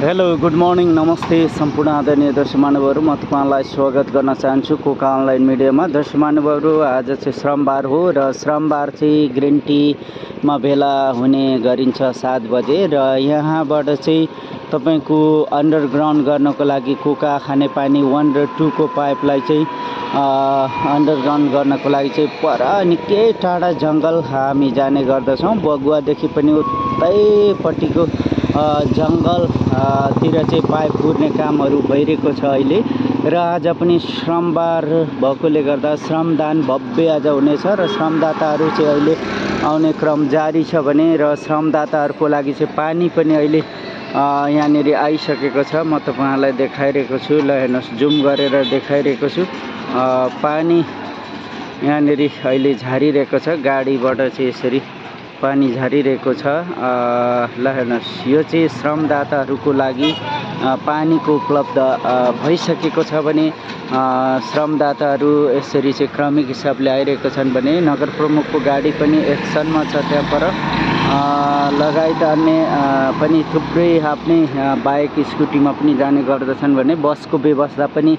Hello good morning नमस्ते सम्पूर्ण आदरणीय दर्शक महानुभावहरू म तपाईलाई स्वागत गर्न चाहन्छु कोका अनलाइन मिडियामा। दर्शक महानुभावहरू आज चाहिँ श्रमबार हो र श्रमबार चाहिँ ग्रिन टीमा भेला हुने गरिन्छ 7 बजे र यहाँबाट चाहिँ तपाईको अन्डरग्राउन्ड गर्नको लागि कोका खानेपानी 1 र 2 को पाइपलाई चाहिँ अन्डरग्राउन्ड गर्नको लागि चाहिँ पर निकै टाढा जङ्गल हामी जाने गर्दछौँ। बगुवादेखि पनि उतैपट्टिको जङ्गल तिर चाहिँ पाइप पुर्ने कामहरू भइरहेको छ अहिले र आज पनि श्रमबार भएकोले गर्दा श्रमदान भव्य आज हुनेछ र श्रमदाताहरू चाहिँ अहिले आउने क्रम जारी छ भने र श्रमदाताहरूको लागि चाहिँ पानी पनि अहिले यहाँनिर आइसकेको छ। म तपाईहरुलाई देखाइरहेको छु, ल हेर्नुहोस् जुम गरेर देखाइरहेको छु। पानी यहाँनिर अहिले झारिरहेको छ, गाडीबाट चाहिँ यसरी पानी झरिरहेको छ। ल हेर्नुहोस् यो चाहिँ श्रमदाताहरूको लागि पानीको उपलब्ध भइसकेको छ भने श्रमदाताहरू यसरी चाहिँ क्रमिक हिसाबले आइरहेको छन् भने नगर प्रमुखको गाडी पनि एक्सनमा छ त्यहाँ पर लगायत अन्य पनि थुप्रै आफ्नै बाइक स्कुटीमा पनि जाने गर्दछन् भने बसको व्यवस्था पनि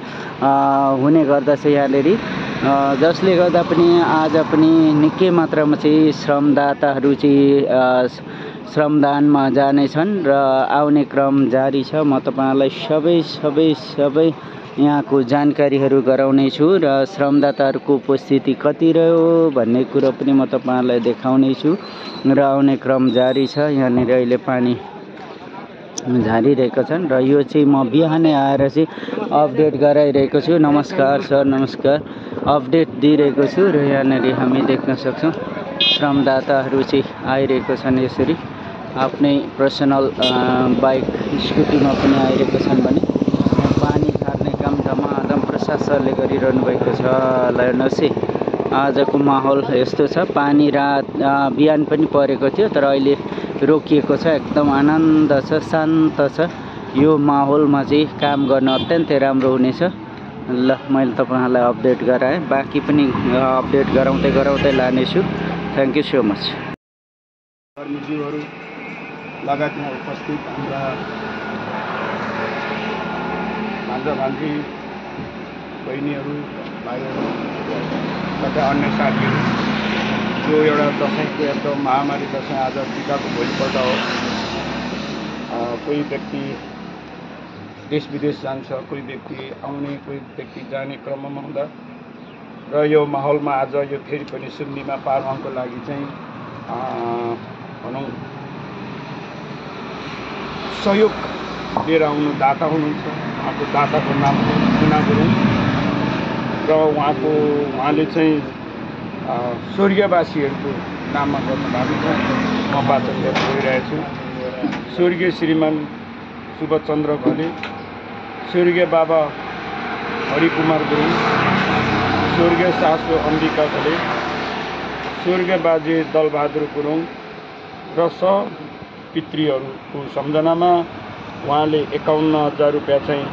हुने गर्दछ यहाँनिर, जसले गर्दा पनि आज पनि निकै मात्रामा चाहिँ श्रमदाताहरू चाहिँ श्रमदानमा जानेछन् र आउने क्रम जारी छ। म तपाईहरुलाई सबै यहाँको जानकारीहरू गराउने छु र श्रमदाताहरूको उपस्थिति कति रह्यो भन्ने कुरो पनि म तपाईहरुलाई देखाउने छु र आउने क्रम जारी छ। यहाँनिर अहिले पानी झारिरहेको छन् र यो चाहिँ म बिहानै आएर चाहिँ अपडेट गराइरहेको छु। नमस्कार सर, नमस्कार, अपडेट दिइरहेको छु र यहाँनिर हामी देख्न सक्छौँ श्रमदाताहरू चाहिँ आइरहेको छन् यसरी आफ्नै पर्सनल बाइक स्कुटीमा पनि आइरहेको छन् भने पानी झार्ने काम धमाधम प्रशासनले गरिरहनु भएको छ। ल हेर्नुहोस् है आजको माहौल यस्तो छ। पानी रात बिहान पनि परेको थियो तर अहिले रोकिएको छ, एकदम आनन्द छ, शान्त छ। यो माहौलमा चाहिँ काम गर्न अत्यन्तै राम्रो हुनेछ। ल मैले तपाईहरुलाई अपडेट गराएँ, बाँकी पनि अपडेट गराउँदै लानेछु। Thank you so much. कर्मीज्यूहरू लगायतमा उपस्थित हाम्रा भान्जी बहिनीहरू भाइहरू तथा अन्य साथीहरू, यो एउटा दसैँको यस्तो महामारी दसैँ आज टिकाको भोलिपल्ट हो। कोही व्यक्ति देश विदेश जान्छ, कोही व्यक्ति आउने, कोही व्यक्ति जाने क्रममा हुँदा र यो माहौलमा आज यो फेरि पनि सुन्नीमा पार्नको लागि चाहिँ भनौँ सहयोग लिएर आउनु दाता हुनुहुन्छ। उहाँको दाताको नाम मुना गुरुङ र उहाँले चाहिँ स्वर्गीयवासीहरूको नाममा गर्नुभएको छ। म वाचन गरेर गइरहेको छु। स्वर्गीय श्रीमान सुभाषचन्द्र घले, स्वर्गीय बाबा हरिकुमार गुरुङ, स्वर्गीय सासु अम्बिका घले, स्वर्गीय बाजे दलबहादुर गुरुङ र पितृहरूको सम्झनामा उहाँले 51,000 रुपियाँ चाहिँ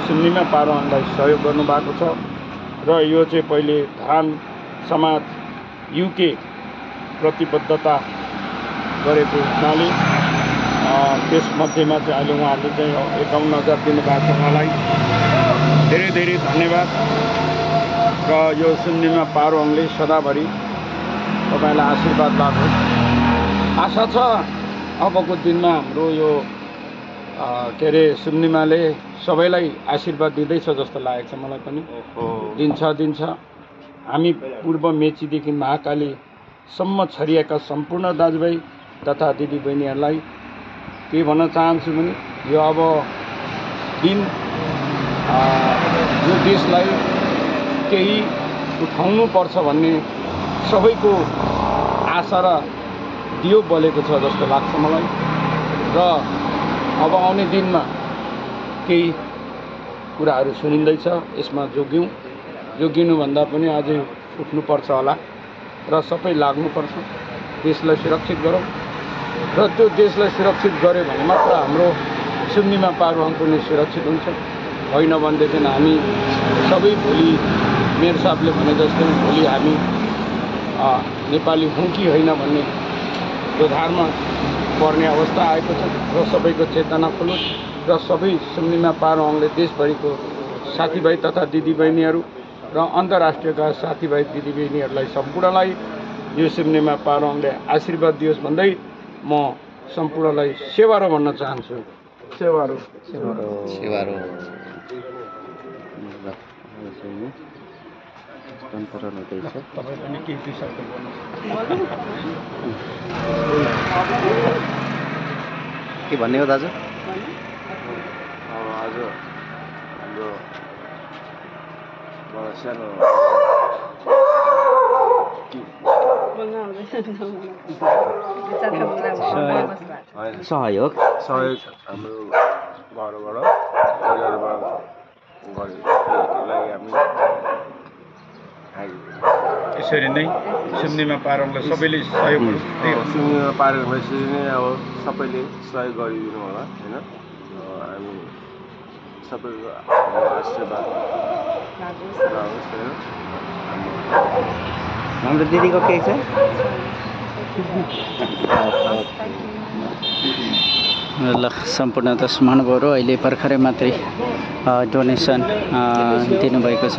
सुन्नीमा पार्वनलाई सहयोग गर्नुभएको छ र यो चाहिँ पहिले धान समाज युके प्रतिबद्धता गरेको हुनाले त्यसमध्येमा चाहिँ अहिले उहाँहरूले चाहिँ 51,000 दिनुभएको छ। उहाँलाई धेरै धेरै धन्यवाद र यो सुन्नीमा पार्वनले सदाभरि तपाईँलाई आशीर्वाद लागोस्। आशा छ अबको दिनमा हाम्रो यो के अरे सुन्नीमाले सबैलाई आशीर्वाद दिँदैछ जस्तो लागेको छ मलाई पनि। दिन्छ। हामी पूर्व मेचीदेखि महाकालीसम्म छरिएका सम्पूर्ण दाजुभाइ तथा दिदीबहिनीहरूलाई के भन्न चाहन्छु भने यो अब दिन यो देशलाई केही उठाउनु पर्छ भन्ने सबैको आशा र दियो बलेको छ जस्तो लाग्छ मलाई र अब आउने दिनमा केही कुराहरू सुनिँदैछ। यसमा जोगिनुभन्दा पनि अझै उठ्नुपर्छ होला र सबै लाग्नुपर्छ। देशलाई सुरक्षित गरौँ र त्यो देशलाई सुरक्षित गऱ्यो भने मात्र हाम्रो सुन्नीमा पार्वनको नै सुरक्षित हुन्छ। होइन भनेदेखि हामी सबै भोलि मेयर साहबले भने जस्तै भोलि हामी नेपाली हौँ कि होइन भन्ने जोधारमा पर्ने अवस्था आएको छ र सबैको चेतना खुलोस् र सबै सुम्निमा पारुवाङले देशभरिको साथीभाइ तथा दिदीबहिनीहरू र अन्तर्राष्ट्रियका साथीभाइ दिदीबहिनीहरूलाई सम्पूर्णलाई यो सुम्निमा पारुवाङले आशीर्वाद दियोस् भन्दै म सम्पूर्णलाई सेवारो भन्न चाहन्छु। सेवारो सेवारो तपाईँ पनि केही शब्द के भन्ने हो दाजु? अब आज हाम्रो सानो सहयोग हाम्रो घरबाट परिवारबाट गरेको हामी यसरी नै सुम्निमा पारुवाङलाई सबैले सहयोग सुम्निमा पारुवाङलाई यसरी नै अब सबैले सहयोग गरिदिनु होला होइन। हामी सबैको आशीर्वाद रहोस् होइन। हाम्रो दिदीको केही छ? ल सम्पूर्ण दर्शक महानुभावहरू अहिले भर्खरै मात्रै डोनेसन दिनुभएको छ।